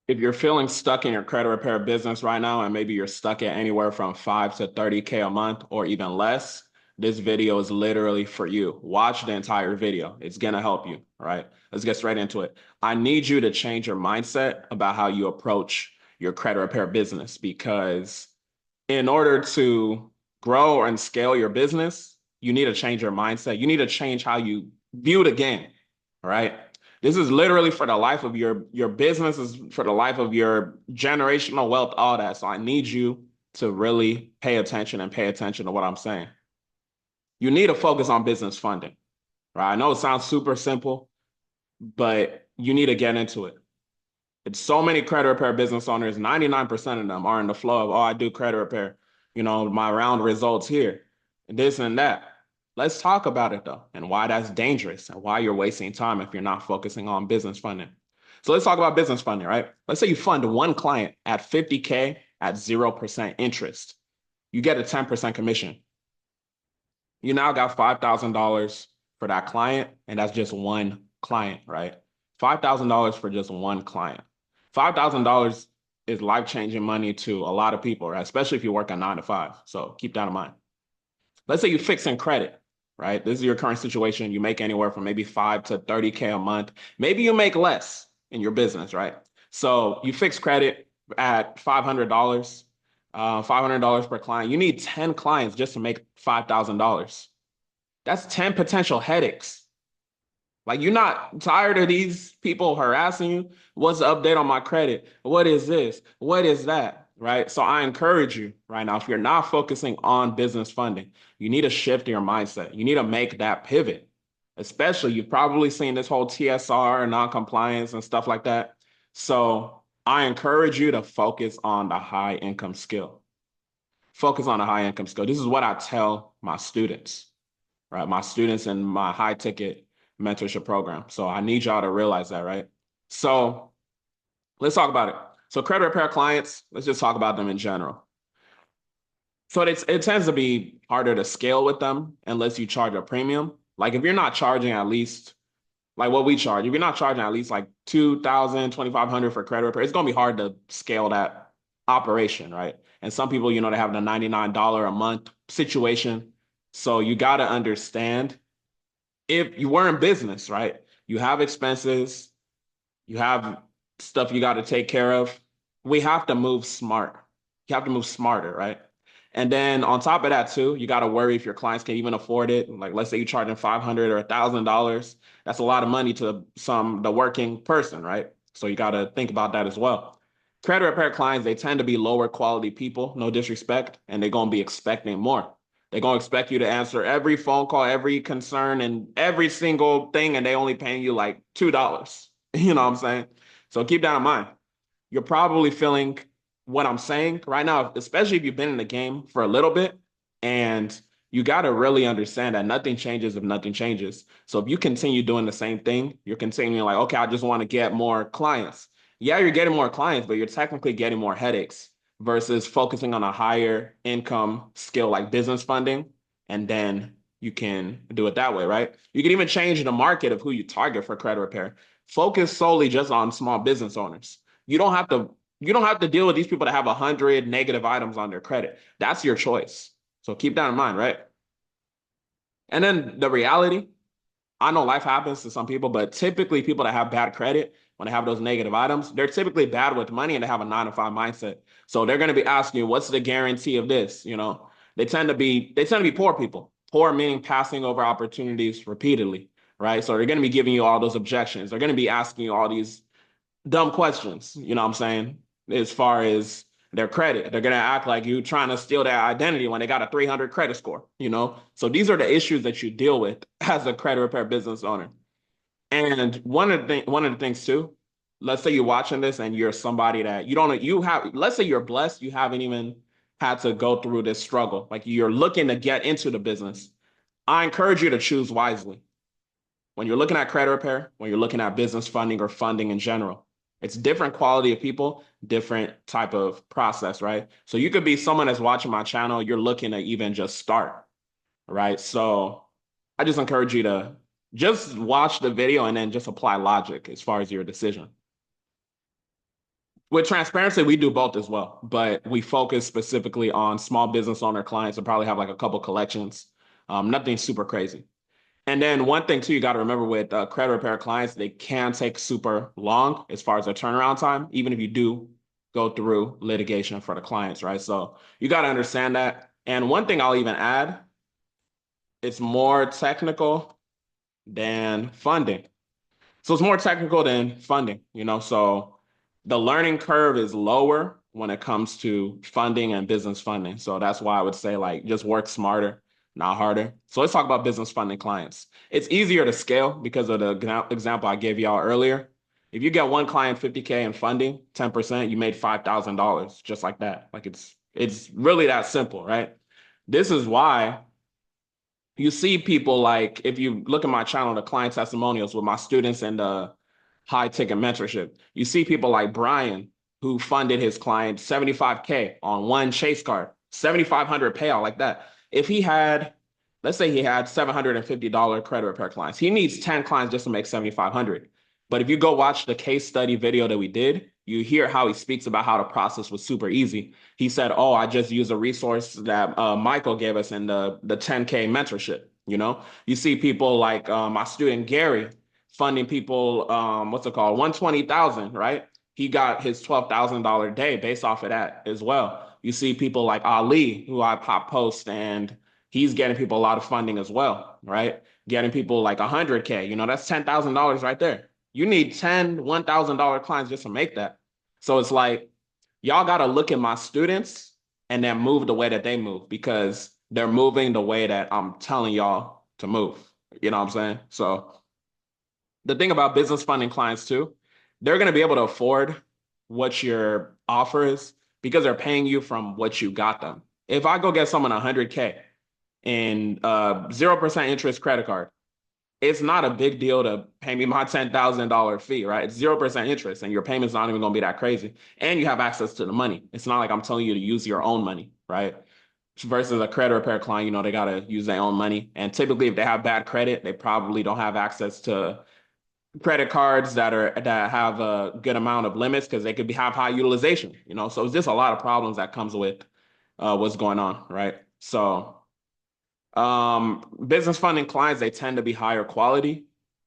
If you're feeling stuck in your credit repair business right now, and maybe you're stuck at anywhere from 5 to 30K a month or even less, this video is literally for you. Watch the entire video. It's going to help you. All right. Let's get straight into it. I need you to change your mindset about how you approach your credit repair business, because in order to grow and scale your business, you need to change your mindset. You need to change how you view the game. All right. This is literally for the life of your business, is for the life of your generational wealth, all that. So I need you to really pay attention and pay attention to what I'm saying. You need to focus on business funding, right? I know it sounds super simple, but you need to get into it. It's so many credit repair business owners, 99% of them are in the flow of, oh, I do credit repair, my round results here, and this and that. Let's talk about it though, and why that's dangerous and why you're wasting time if you're not focusing on business funding. So let's talk about business funding, right? Let's say you fund one client at 50K at 0% interest. You get a 10% commission. You now got $5,000 for that client, and that's just one client, right? $5,000 for just one client. $5,000 is life-changing money to a lot of people, right? Especially if you work a 9 to 5. So keep that in mind. Let's say you fix in credit, right? This is your current situation. You make anywhere from maybe 5 to 30K a month. Maybe you make less in your business, right? So you fix credit at $500. $500 per client. You need 10 clients just to make $5,000. That's 10 potential headaches. Like, you're not tired of these people harassing you. What's the update on my credit? What is this? What is that? Right? So I encourage you right now, if you're not focusing on business funding, you need to shift your mindset. You need to make that pivot. Especially, you've probably seen this whole TSR and non-compliance and stuff like that. So I encourage you to focus on the high income skill. Focus on a high income skill. This is what I tell my students, right? My students in my high ticket mentorship program. So I need y'all to realize that, right? So let's talk about it. So credit repair clients, let's just talk about them in general. So it tends to be harder to scale with them unless you charge a premium. Like, if you're not charging at least like what we charge, if you're not charging at least like 2,000, 2,500 for credit repair, it's going to be hard to scale that operation, right? And some people, they have the $99 a month situation. So you got to understand, if you were in business, right? You have expenses, you have stuff you got to take care of. We have to move smart. You have to move smarter, right? And then on top of that too, you got to worry if your clients can even afford it. Like, let's say you're charging $500 or $1,000. That's a lot of money to the working person, right? So you got to think about that as well. Credit repair clients, they tend to be lower quality people, no disrespect, and they're going to be expecting more. They're going to expect you to answer every phone call, every concern, and every single thing, and they only paying you like $2. You know what I'm saying? So keep that in mind. You're probably feeling what I'm saying right now, especially if you've been in the game for a little bit, and you got to really understand that nothing changes if nothing changes. So if you continue doing the same thing, you're continuing like, okay, I just want to get more clients. Yeah, you're getting more clients, but you're technically getting more headaches versus focusing on a higher income skill like business funding. And then you can do it that way, right? You can even change the market of who you target for credit repair. Focus solely just on small business owners. You don't have to you don't have to deal with these people that have 100 negative items on their credit. That's your choice. So keep that in mind, right? And then the reality, I know life happens to some people, but typically people that have bad credit, when they have those negative items, they're typically bad with money and they have a 9 to 5 mindset. So they're going to be asking you, what's the guarantee of this? They tend to be poor people. Poor meaning passing over opportunities repeatedly, right? So they're going to be giving you all those objections. They're going to be asking you all these dumb questions, you know what I'm saying? As far as their credit, they're going to act like you trying to steal their identity when they got a 300 credit score. So these are the issues that you deal with as a credit repair business owner. And one of the things too, let's say you're watching this and you're somebody that let's say you're blessed, you haven't even had to go through this struggle. Like, you're looking to get into the business. I encourage you to choose wisely. When you're looking at credit repair, when you're looking at business funding or funding in general, it's different quality of people, different type of process, right? So you could be someone that's watching my channel, you're looking to even just start, right? So I just encourage you to just watch the video and then just apply logic as far as your decision. With transparency, we do both as well, but we focus specifically on small business owner clients and probably have like a couple collections. Nothing super crazy. And then one thing too, you got to remember with credit repair clients, they can take super long as far as their turnaround time, even if you do go through litigation for the clients, right? So you got to understand that. And one thing I'll even add, it's more technical than funding. So it's more technical than funding, you know. So the learning curve is lower when it comes to funding and business funding. So that's why I would say like just work smarter, not harder. So let's talk about business funding clients. It's easier to scale because of the example I gave y'all earlier. If you get one client 50K in funding, 10%, you made $5,000 just like that. Like it's really that simple, right? This is why you see people like, if you look at my channel, the client testimonials with my students and the high ticket mentorship, you see people like Brian who funded his client 75K on one Chase card, 7,500 payout like that. If he had, let's say he had $750 credit repair clients, he needs 10 clients just to make 7,500. But if you go watch the case study video that we did, you hear how he speaks about how the process was super easy. He said, "Oh, I just use a resource that Michael gave us in the 10K mentorship." You see people like my student Gary funding people, what's it called, 120,000, right? He got his $12,000 day based off of that as well. You see people like Ali, who I pop post, and he's getting people a lot of funding as well, right? Getting people like 100K, that's $10,000 right there. You need 10 $1,000 clients just to make that. So it's like, y'all got to look at my students and then move the way that they move because they're moving the way that I'm telling y'all to move. You know what I'm saying? So the thing about business funding clients too, they're going to be able to afford what your offer is because they're paying you from what you got them. If I go get someone 100K in 0% interest credit card, it's not a big deal to pay me my $10,000 fee, right? It's 0% interest and your payment's not even going to be that crazy. And you have access to the money. It's not like I'm telling you to use your own money, right? Versus a credit repair client, they got to use their own money. And typically, if they have bad credit, they probably don't have access to credit cards that have a good amount of limits because they could have high utilization, So it's just a lot of problems that comes with what's going on, right? So business funding clients, they tend to be higher quality,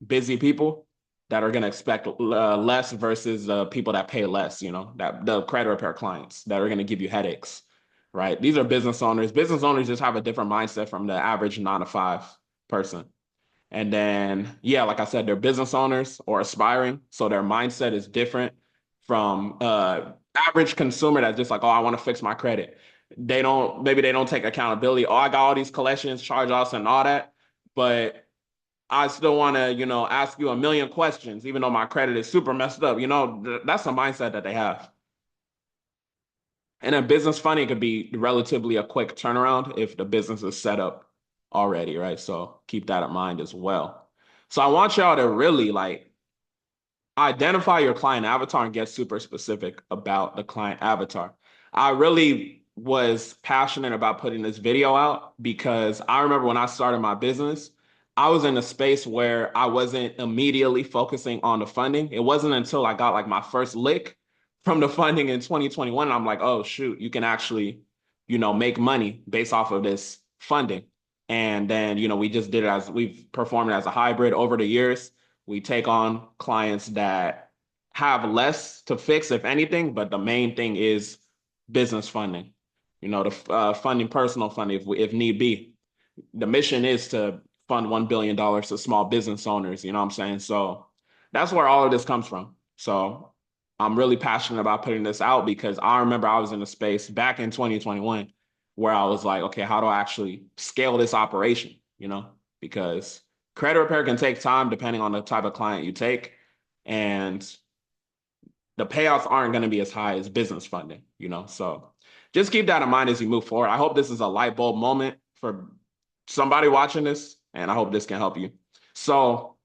busy people that are going to expect less versus people that pay less, that the credit repair clients that are going to give you headaches, right? These are business owners. Business owners just have a different mindset from the average 9 to 5 person. And then, yeah, like I said, they're business owners or aspiring. So their mindset is different from average consumer that's just like, oh, I want to fix my credit. Maybe they don't take accountability. Oh, I got all these collections, charge-offs and all that, but I still want to, ask you a million questions, even though my credit is super messed up. That's the mindset that they have. And then business funding could be relatively a quick turnaround if the business is set up already, right? So keep that in mind as well. So I want y'all to really like identify your client avatar and get super specific about the client avatar. I really was passionate about putting this video out because I remember when I started my business, I was in a space where I wasn't immediately focusing on the funding. It wasn't until I got like my first lick from the funding in 2021. And I'm like, oh, shoot, you can actually, make money based off of this funding. And then, we just did it we've performed it as a hybrid over the years. We take on clients that have less to fix, if anything, but the main thing is business funding. The funding, personal funding, if need be. The mission is to fund $1 billion to small business owners. You know what I'm saying? So that's where all of this comes from. So I'm really passionate about putting this out because I remember I was in a space back in 2021 where I was like, okay, how do I actually scale this operation? Because credit repair can take time depending on the type of client you take. And the payouts aren't going to be as high as business funding, So just keep that in mind as you move forward. I hope this is a light bulb moment for somebody watching this, and I hope this can help you. So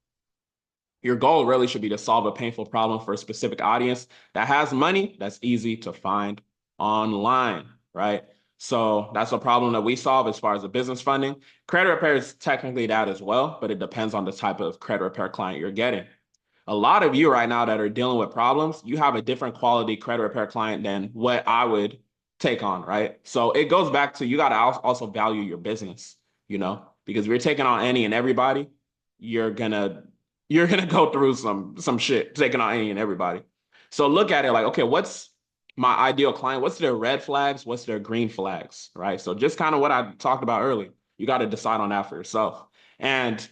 your goal really should be to solve a painful problem for a specific audience that has money that's easy to find online, right? So that's a problem that we solve as far as the business funding. Credit repair is technically that as well, but it depends on the type of credit repair client you're getting. A lot of you right now that are dealing with problems, you have a different quality credit repair client than what I would take on, right? So it goes back to you got to also value your business, because if you're taking on any and everybody, you're gonna you're gonna go through some shit taking on any and everybody. So look at it like, okay, what's my ideal client? What's their red flags? What's their green flags, right? So just kind of what I talked about earlier. You got to decide on that for yourself. And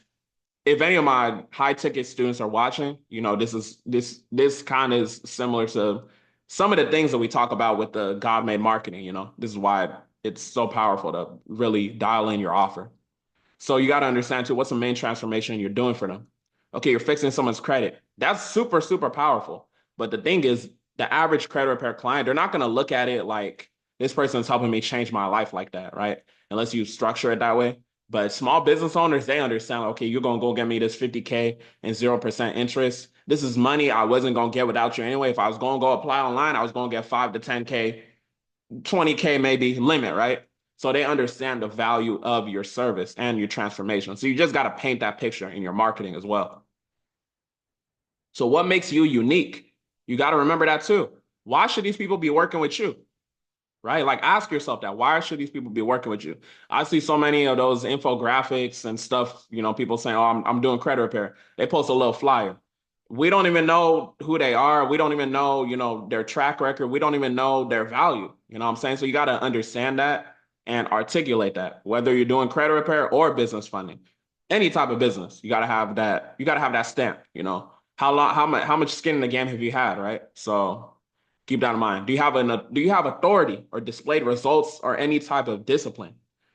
if any of my high ticket students are watching, this kind of is similar to some of the things that we talk about with the God made marketing. This is why it's so powerful to really dial in your offer. So you got to understand too, what's the main transformation you're doing for them? Okay, you're fixing someone's credit. That's super, super powerful. But the thing is, the average credit repair client, they're not going to look at it like this person's helping me change my life like that, right? Unless you structure it that way. But small business owners, they understand, okay, you're going to go get me this 50K and 0% interest. This is money I wasn't going to get without you anyway. If I was going to go apply online, I was going to get 5 to 10K, 20K maybe limit, right? So they understand the value of your service and your transformation. So you just got to paint that picture in your marketing as well. So what makes you unique? You got to remember that too. Why should these people be working with you? Right? Like ask yourself that. Why should these people be working with you? I see so many of those infographics and stuff, people saying, oh, I'm doing credit repair. They post a little flyer. We don't even know who they are. We don't even know, their track record. We don't even know their value. You know what I'm saying? So you got to understand that and articulate that, whether you're doing credit repair or business funding, any type of business, you got to have that. You got to have that stamp, how much skin in the game have you had, right? So keep that in mind. Do you have authority or displayed results or any type of discipline,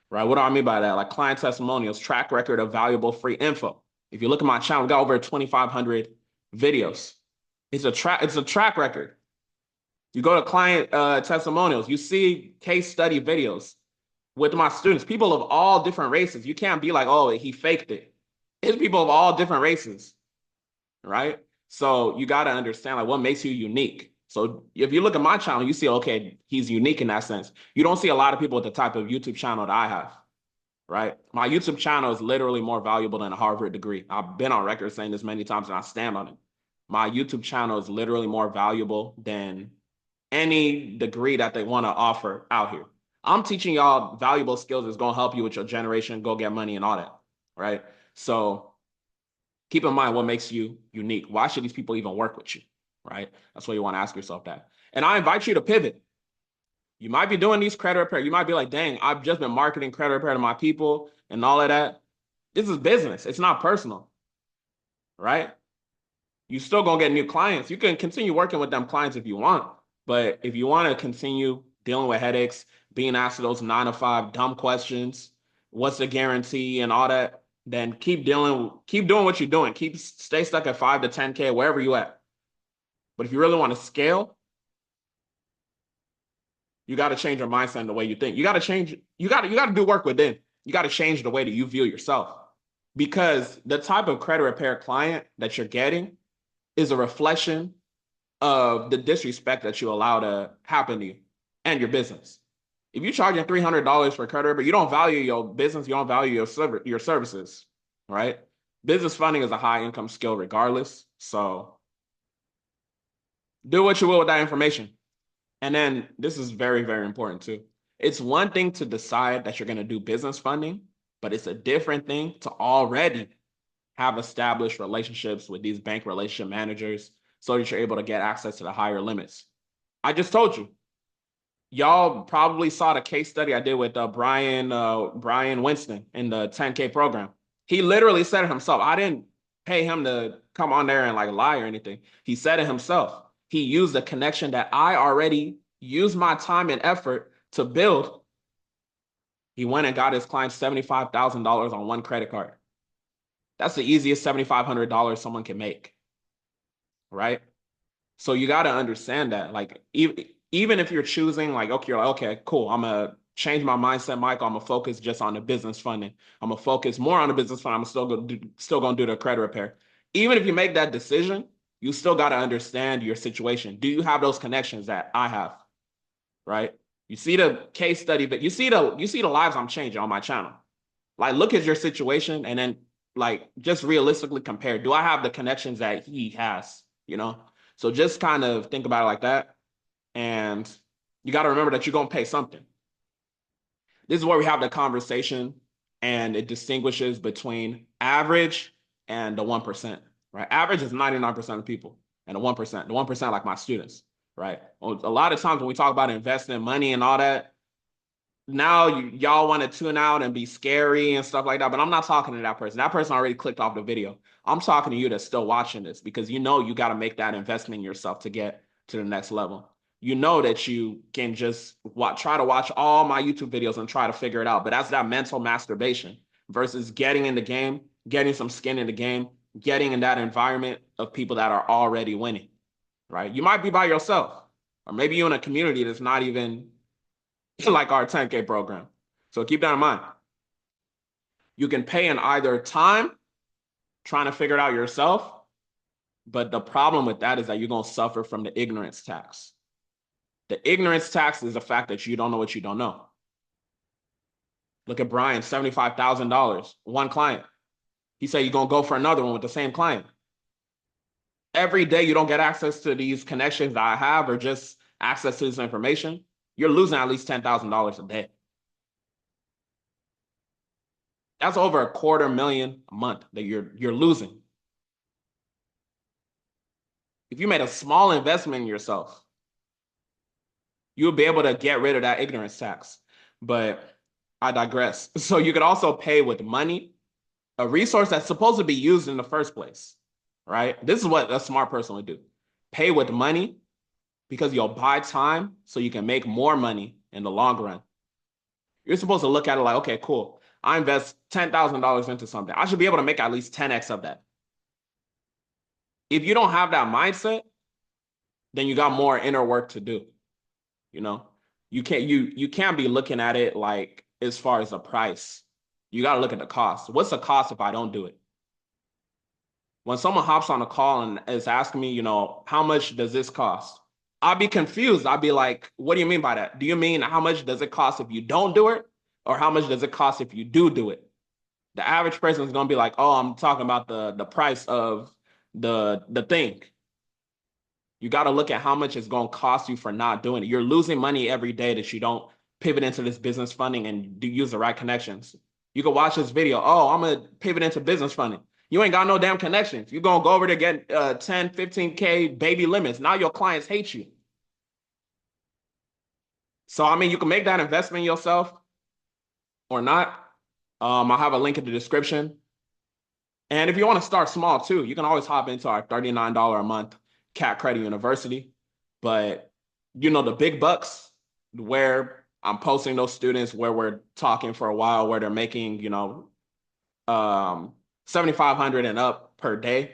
right? What do I mean by that? Like client testimonials, track record of valuable free info. If you look at my channel, we got over 2,500 videos. It's a track record. You go to client testimonials, you see case study videos with my students, people of all different races. You can't be like, oh, he faked it. It's people of all different races, right? So you got to understand like what makes you unique. So if you look at my channel, you see, okay, he's unique in that sense. You don't see a lot of people with the type of YouTube channel that I have, right? My YouTube channel is literally more valuable than a Harvard degree. I've been on record saying this many times and I stand on it. My YouTube channel is literally more valuable than any degree that they want to offer out here. I'm teaching y'all valuable skills that's going to help you with your generation, go get money and all that, right? So keep in mind what makes you unique. Why should these people even work with you, right? That's what you want to ask yourself that. And I invite you to pivot. You might be doing these credit repair. You might be like, dang, I've just been marketing credit repair to my people and all of that. This is business. It's not personal, right? You still gonna get new clients. You can continue working with them clients if you want, but if you want to continue dealing with headaches, being asked those 9 to 5 dumb questions, what's the guarantee and all that, then keep doing what you're doing. Stay stuck at 5 to 10K, wherever you at. But if you really want to scale, you got to change your mindset and the way you think. You got to do work within. You got to change the way that you view yourself. Because the type of credit repair client that you're getting is a reflection of the disrespect that you allow to happen to you and your business. If you're charging $300 for credit repair, you don't value your business, you don't value your services, right? Business funding is a high income skill regardless. So do what you will with that information. And then this is very, very important too. It's one thing to decide that you're going to do business funding, but it's a different thing to already have established relationships with these bank relationship managers so that you're able to get access to the higher limits. I just told you. Y'all probably saw the case study I did with Brian Winston in the 10K program. He literally said it himself. I didn't pay him to come on there and like lie or anything. He said it himself. He used a connection that I already used my time and effort to build. He went and got his client $75,000 on one credit card. That's the easiest $7,500 someone can make, right? So you got to understand that, like, even if you're choosing, like, okay, you're like, okay, cool, I'm gonna change my mindset, Michael. I'm gonna focus just on the business funding. I'm gonna focus more on the business fund. I'm still gonna do the credit repair. Even if you make that decision, you still got to understand your situation. Do you have those connections that I have, right? You see the case study, but you see the lives I'm changing on my channel. Like, look at your situation and then like just realistically compare, do I have the connections that he has, you know? So just kind of think about it like that. And you got to remember that you're going to pay something. This is where we have the conversation, and it distinguishes between average and the 1%, right? Average is 99% of people, and the 1%, like my students, right? A lot of times when we talk about investing money and all that, now y'all want to tune out and be scary and stuff like that, but I'm not talking to that person. That person already clicked off the video. I'm talking to you that's still watching this, because you know you got to make that investment in yourself to get to the next level. You know that you can just try to watch all my YouTube videos and try to figure it out, but that's that mental masturbation versus getting in the game, getting some skin in the game, getting in that environment of people that are already winning, right? You might be by yourself, or maybe you're in a community that's not even like our 10K program. So keep that in mind. You can pay in either time trying to figure it out yourself, but the problem with that is that you're going to suffer from the ignorance tax. The ignorance tax is the fact that you don't know what you don't know. Look at Brian, $75,000, one client. He said you're going to go for another one with the same client. Every day you don't get access to these connections that I have, or just access to this information, you're losing at least $10,000 a day. That's over $250,000 a month that you're losing. If you made a small investment in yourself, you'll be able to get rid of that ignorance tax. But I digress. So you could also pay with money, a resource that's supposed to be used in the first place, right? This is what a smart person would do. Pay with money because you'll buy time so you can make more money in the long run. You're supposed to look at it like, okay, cool. I invest $10,000 into something. I should be able to make at least 10x of that. If you don't have that mindset, then you got more inner work to do. You know, you can't be looking at it like as far as the price. You got to look at the cost. What's the cost if I don't do it? When someone hops on a call and is asking me, you know, how much does this cost? I'll be confused. I'll be like, what do you mean by that? Do you mean how much does it cost if you don't do it? Or how much does it cost if you do it? The average person is going to be like, oh, I'm talking about the price of the thing. You got to look at how much it's going to cost you for not doing it. You're losing money every day that you don't pivot into this business funding and use the right connections. You can watch this video. Oh, I'm going to pivot into business funding. You ain't got no damn connections. You're going to go over to get 10, 15K baby limits. Now your clients hate you. So, I mean, you can make that investment yourself or not. I'll have a link in the description. And if you want to start small too, you can always hop into our $39 a month Cat Credit University. But you know, the big bucks, where I'm posting those students, where we're talking for a while, where they're making, you know, 7,500 and up per day,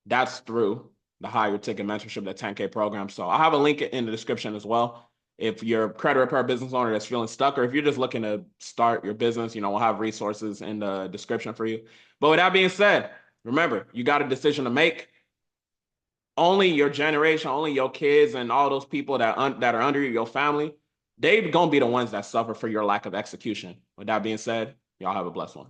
that's through the higher ticket mentorship, the 10K program. So I'll have a link in the description as well. If you're a credit repair business owner that's feeling stuck, or if you're just looking to start your business, you know, we'll have resources in the description for you. But with that being said, remember, you got a decision to make. Only your generation, only your kids and all those people that are under you, your family, they're going to be the ones that suffer for your lack of execution. With that being said, y'all have a blessed one.